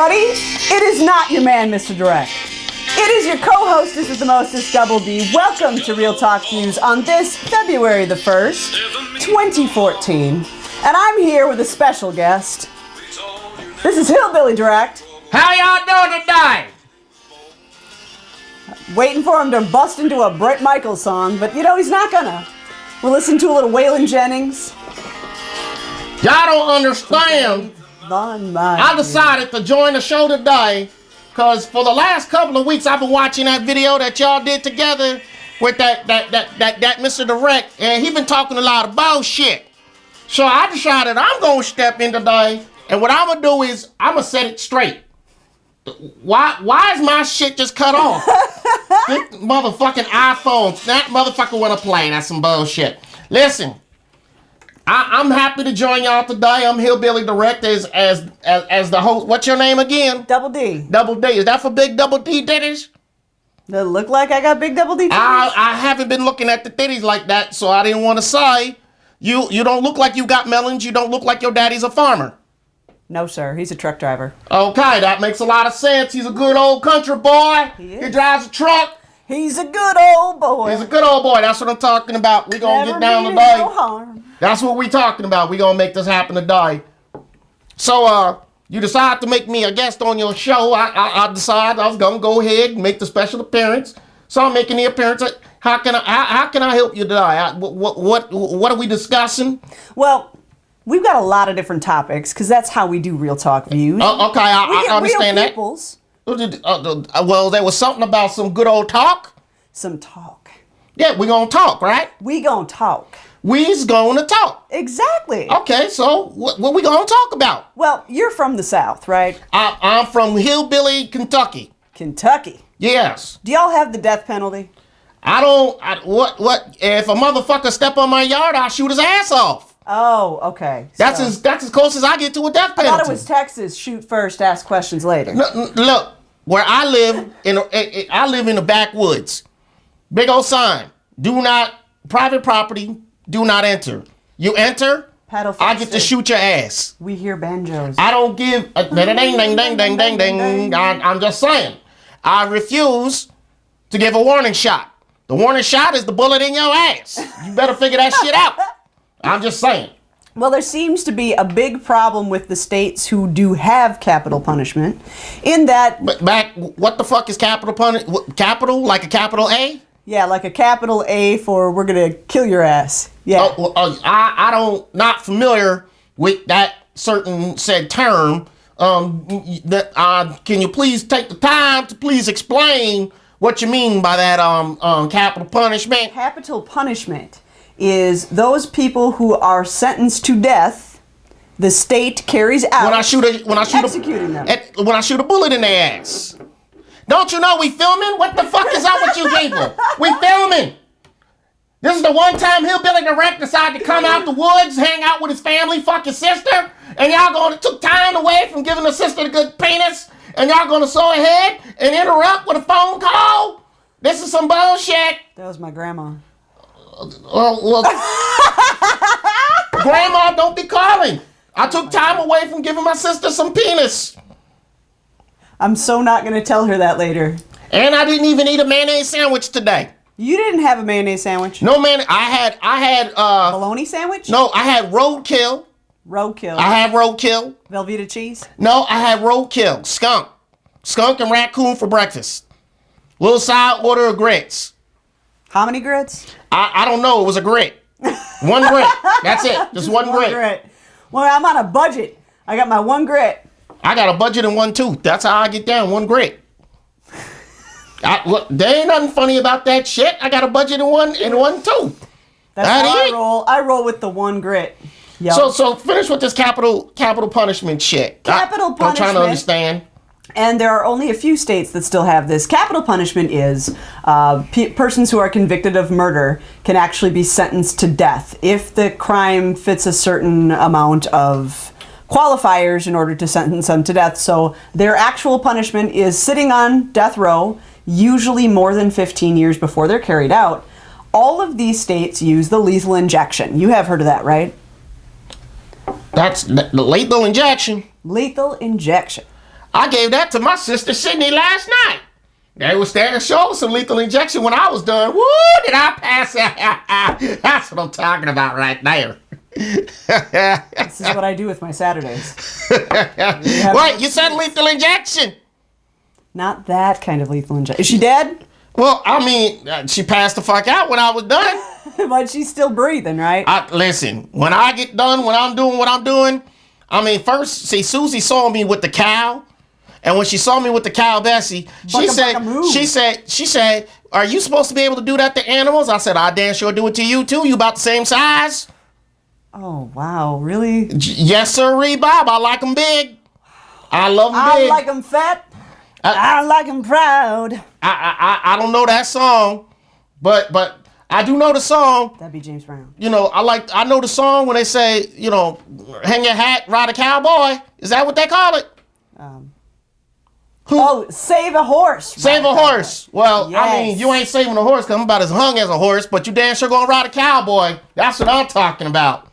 everybody. It is not your man, Mr. Direct. It is your co-hostess with the mostest, Double D. Welcome to Real Talk Views on this February the 1st, 2014. And I'm here with a special guest. This is Hillbilly Direct. How y'all doing today? Waiting for him to bust into a Bret Michaels song, but you know he's not gonna. We'll listen to a little Waylon Jennings. Y'all don't understand. I decided to join the show today because for the last couple of weeks I've been watching that video that y'all did together with that MisterDirect, and he been talking a lot of bullshit. So I decided I'm gonna step in today, and what I'm gonna do is I'm gonna set it straight. Why is my shit just cut off? This motherfucking iPhone, that motherfucker wanna play. That's some bullshit. Listen. I'm happy to join y'all today. I'm Hillbilly Direct as the host. What's your name again? Double D. Double D. Is that for big double D titties? Does it look like I got big double D titties? I haven't been looking at the titties like that, so I didn't want to say. You don't look like you got melons. You don't look like your daddy's a farmer. No, sir. He's a truck driver. Okay, that makes a lot of sense. He's a good old country boy. He is. He drives a truck. He's a good old boy. He's a good old boy. That's what I'm talking about. We're going to get down today. No harm. That's what we talking about. We're going to make this happen today. So, you decide to make me a guest on your show. I decided I was going to go ahead and make the special appearance. So I'm making the appearance. How can I help you today? What are we discussing? Well, we've got a lot of different topics because that's how we do Real Talk Views. Okay, I understand real that. Peoples. Well, there was something about some good old talk. Some talk. Yeah, we gonna talk, right? We gonna talk. We's gonna talk. Exactly. Okay, so what we gonna talk about? Well, you're from the South, right? I'm from Hillbilly, Kentucky. Kentucky. Yes. Do y'all have the death penalty? What? If a motherfucker step on my yard, I'll shoot his ass off. Oh, okay. That's as close as I get to a death penalty. I thought it was Texas. Shoot first, ask questions later. Look, where I live I live in the backwoods. Big old sign: do not private property. Do not enter. You enter, I get to shoot your ass. We hear banjos. I don't give a ding ding ding ding ding ding. I'm just saying. I refuse to give a warning shot. The warning shot is the bullet in your ass. You better figure that shit out. I'm just saying. Well, there seems to be a big problem with the states who do have capital punishment in that... But what the fuck is capital punishment? Capital? Like a capital A? Yeah, like a capital A for we're going to kill your ass. Yeah. I don't, not familiar with that certain said term. Can you please take the time to please explain what you mean by that capital punishment? Capital punishment is those people who are sentenced to death, the state carries out executing them. When I shoot a bullet in their ass. Don't you know we filming? What the fuck is up with you people? We filming. This is the one time Hillbilly Direct decided to come out the woods, hang out with his family, fuck his sister, and y'all took time away from giving the sister a good penis, and y'all gonna go ahead and interrupt with a phone call? This is some bullshit. That was my grandma. Well, Grandma, don't be calling. I took time away from giving my sister some penis. I'm so not going to tell her that later. And I didn't even eat a mayonnaise sandwich today. You didn't have a mayonnaise sandwich? No, man. I had bologna sandwich? No, I had roadkill. Roadkill. I had roadkill. Velveeta cheese? No, I had roadkill. Skunk and raccoon for breakfast. Little side order of grits. How many grits? I don't know. It was a grit. One grit. That's it. Just one grit. Well, I'm on a budget. I got my one grit. I got a budget and one tooth. That's how I get down. One grit. Look, there ain't nothing funny about that shit. I got a budget and one tooth. That's how I roll. I roll with the one grit. Yep. So finish with this capital punishment shit. Capital punishment. I'm trying to understand. And there are only a few states that still have this. Capital punishment is persons who are convicted of murder can actually be sentenced to death if the crime fits a certain amount of qualifiers in order to sentence them to death. So their actual punishment is sitting on death row, usually more than 15 years before they're carried out. All of these states use the lethal injection. You have heard of that, right? That's the lethal injection. Lethal injection. I gave that to my sister Sydney last night. They was there to show some lethal injection when I was done. Woo, did I pass that? That's what I'm talking about right there. This is what I do with my Saturdays. Wait, you said lethal injection? Not that kind of lethal injection. Is she dead? Well, I mean, she passed the fuck out when I was done. But she's still breathing, right? Listen, when I get done, when I'm doing what I'm doing, I mean, first, see, Susie saw me with the cow. And when she saw me with the cow Bessie, she said, are you supposed to be able to do that to animals? I said, I damn sure do it to you too. You about the same size. Oh, wow. Really? Yes, sir, Bob. I like them big. I love them big. I like them fat. I like them proud. I don't know that song, but I do know the song. That'd be James Brown. You know, I know the song when they say, you know, hang your hat, ride a cowboy. Is that what they call it? Save a horse. Save a horse. Well, yes. I mean, you ain't saving a horse because I'm about as hung as a horse, but you damn sure gonna ride a cowboy. That's what I'm talking about.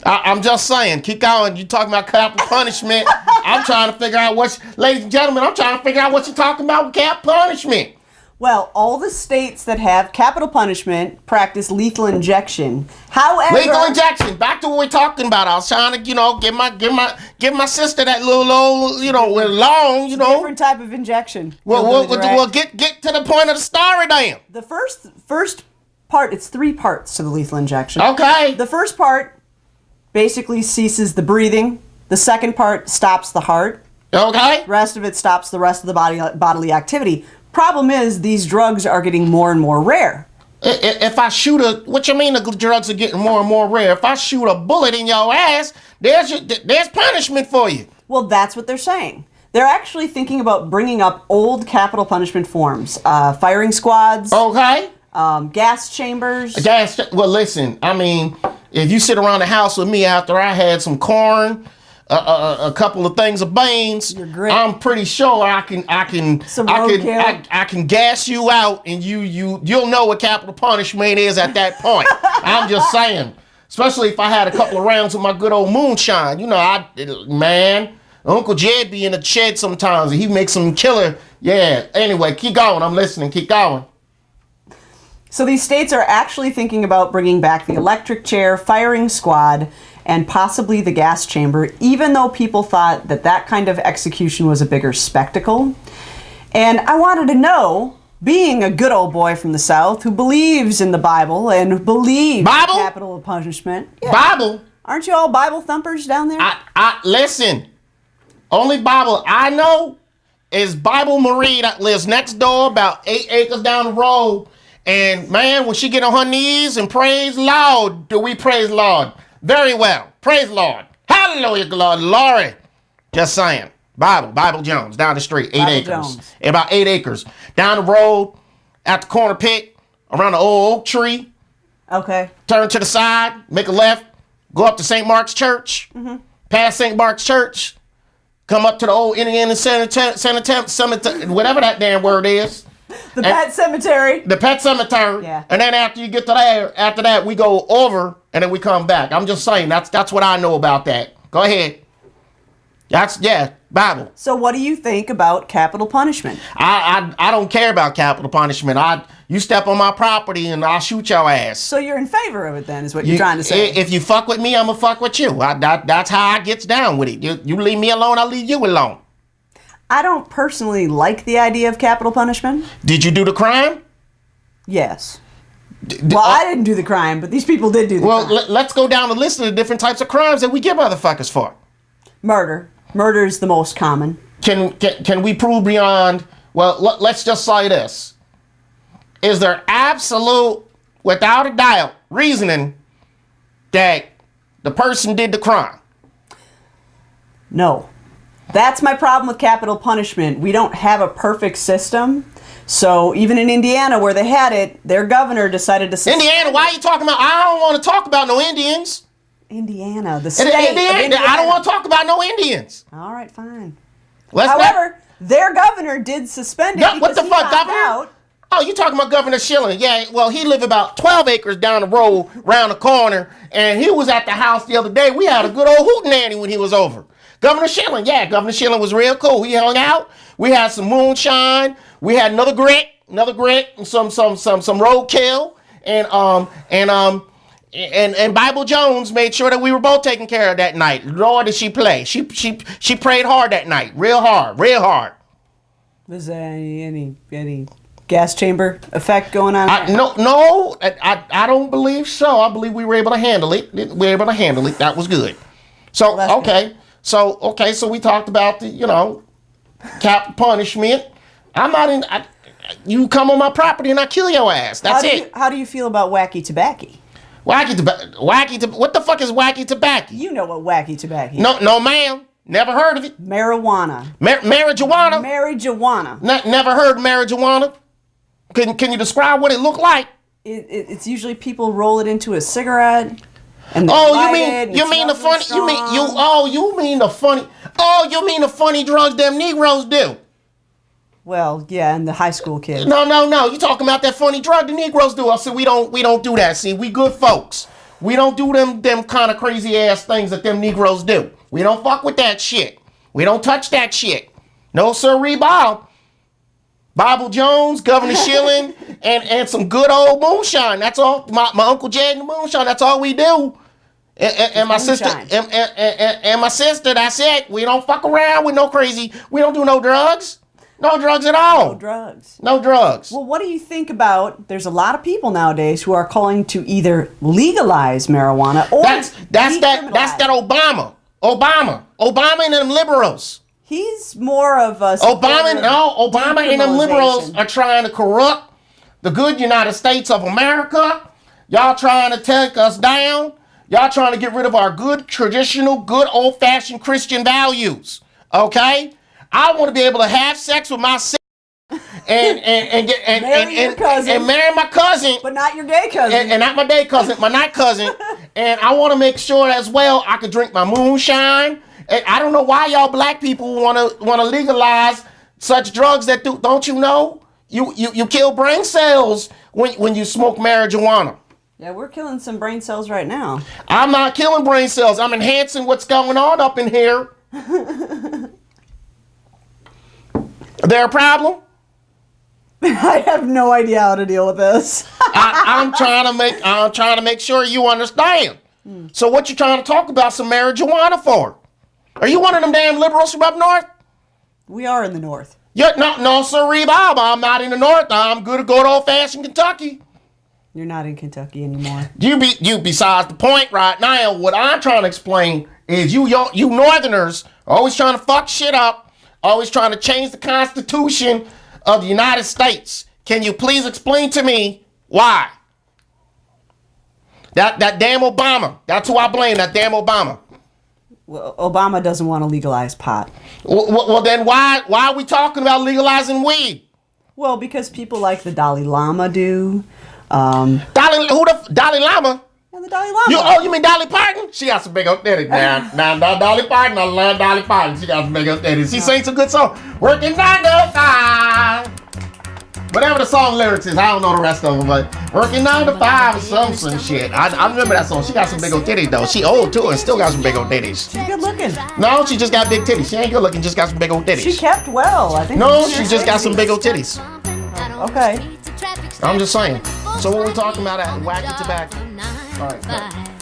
I'm just saying, keep going. You talking about capital punishment. I'm trying to figure out ladies and gentlemen, I'm trying to figure out what you're talking about with capital punishment. Well, all the states that have capital punishment practice lethal injection. However, lethal injection. Back to what we're talking about. I was trying to, you know, give my sister that little, you know, long, you know, different type of injection. Well, get to the point of the story, then. The first part. It's 3 parts to the lethal injection. Okay. The first part basically ceases the breathing. The second part stops the heart. Okay. The rest of it stops the rest of the bodily activity. Problem is, these drugs are getting more and more rare. If I shoot what you mean the drugs are getting more and more rare? If I shoot a bullet in your ass, there's punishment for you. Well, that's what they're saying. They're actually thinking about bringing up old capital punishment forms. Firing squads. Okay. Gas chambers. Well, listen, I mean, if you sit around the house with me after I had some corn, a couple of things of beans, I'm pretty sure I can gas you out, and you'll know what capital punishment is at that point. I'm just saying, especially if I had a couple of rounds with my good old moonshine. You know, Uncle Jed be in the shed sometimes, and he makes some killer. Yeah. Anyway, keep going. I'm listening. Keep going. So these states are actually thinking about bringing back the electric chair, firing squad, and possibly the gas chamber, even though people thought that kind of execution was a bigger spectacle. And I wanted to know, being a good old boy from the South who believes in the Bible and believes in capital punishment. Yeah. Bible? Aren't you all Bible thumpers down there? Listen, only Bible I know is Bible Marie that lives next door, about 8 acres down the road. And man, when she get on her knees and praise Lord, do we praise Lord? Very well. Praise Lord. Hallelujah, Lord. Glory. Just saying. Bible Jones, down the street, 8 acres. Jones. About 8 acres. Down the road, at the corner pit, around the old oak tree. Okay. Turn to the side, make a left, go up to St. Mark's Church, past St. Mark's Church, come up to the old Indiana Cemetery, whatever that damn word is. The pet cemetery. The pet cemetery. Yeah. And then after you get to there, after that, we go over and then we come back. I'm just saying, that's what I know about that. Go ahead. Bible. So what do you think about capital punishment? I don't care about capital punishment. You step on my property and I'll shoot your ass. So you're in favor of it then, is what you're trying to say. If you fuck with me, I'm gonna fuck with you. That's how I gets down with it. You leave me alone, I'll leave you alone. I don't personally like the idea of capital punishment. Did you do the crime? Yes. I didn't do the crime, but these people did do the crime. Well, let's go down the list of the different types of crimes that we get motherfuckers for. Murder. Murder is the most common. Can we prove beyond... Well, let's just say this. Is there absolute, without a doubt, reasoning that the person did the crime? No. That's my problem with capital punishment. We don't have a perfect system. So even in Indiana, where they had it, their governor decided to suspend. Indiana? Why are you talking about? I don't want to talk about no Indians. Indiana, the state of Indiana. I don't want to talk about no Indians. All right, fine. Their governor did suspend it. What the fuck, governor? Oh, you talking about Governor Schilling? Yeah, well, he lived about 12 acres down the road, round the corner, and he was at the house the other day. We had a good old hootenanny when he was over. Governor Schilling. Yeah, Governor Schilling was real cool. We hung out. We had some moonshine. We had another grit, and some roadkill, and Bible Jones made sure that we were both taken care of that night. Lord, did she play? She prayed hard that night, real hard. Was there any gas chamber effect going on? I don't believe so. I believe we were able to handle it. That was good. So okay. So we talked about the capital punishment. I'm not in. You come on my property and I kill your ass. That's it. How do you feel about wacky tobacco? What the fuck is wacky tobacco? You know what wacky tobacco is. No, ma'am. Never heard of it. Marijuana. Marijuana? Marijuana. Never heard of marijuana. Can you describe what it looked like? It's usually people roll it into a cigarette. And you mean the funny drugs them Negroes do? Well, yeah, and the high school kids. No. You talking about that funny drug the Negroes do? I said we don't do that. See, we good folks. We don't do them kind of crazy ass things that them Negroes do. We don't fuck with that shit. We don't touch that shit. No sirree, Bob. Bible Jones, Governor Schilling, and some good old moonshine. That's all. My Uncle Jay and the moonshine. That's all we do. And my sister, and my sister. That's it. We don't fuck around with no crazy. We don't do no drugs. No drugs at all. No drugs. Well, what do you think about? There's a lot of people nowadays who are calling to either legalize marijuana or that's that Obama and them liberals. He's more of a Obama and them liberals are trying to corrupt the good United States of America. Y'all trying to take us down. Y'all trying to get rid of our good traditional, good old-fashioned Christian values. Okay? I want to be able to have sex with my sister and marry my cousin, but not your gay cousin, and not my gay cousin, my night cousin. And I want to make sure as well I could drink my moonshine. And I don't know why y'all black people want to legalize such drugs that don't you know you kill brain cells when you smoke marijuana. Yeah, we're killing some brain cells right now. I'm not killing brain cells. I'm enhancing what's going on up in here. There a problem? I have no idea how to deal with this. I'm trying to make sure you understand. So what you trying to talk about some marijuana for? Are you one of them damn liberals from up north? We are in the north. No, sirree, Bob. I'm not in the north. I'm good old-fashioned Kentucky. You're not in Kentucky anymore. You besides the point right now. What I'm trying to explain is you northerners are always trying to fuck shit up, always trying to change the Constitution of the United States. Can you please explain to me why? That damn Obama. That's who I blame, that damn Obama. Well, Obama doesn't want to legalize pot. Well, then why are we talking about legalizing weed? Well, because people like the Dalai Lama do. Dalai Lama? Yeah, the Dalai Lama. You mean Dolly Parton? She got some big old titties. Now, Dolly Parton, I love Dolly Parton. She got some big old titties. She sings some good song. Working 9 to 5. Whatever the song lyrics is, I don't know the rest of them, but working 9 to 5 or some shit. I remember that song. She got some big old titties though. She old too and still got some big old titties. She's good looking. No, she just got big titties. She ain't good looking, just got some big old titties. She kept well, I think. No, she just got some big old titties. Okay. I'm just saying. So what we talking about at Wacky Tobacco? All right.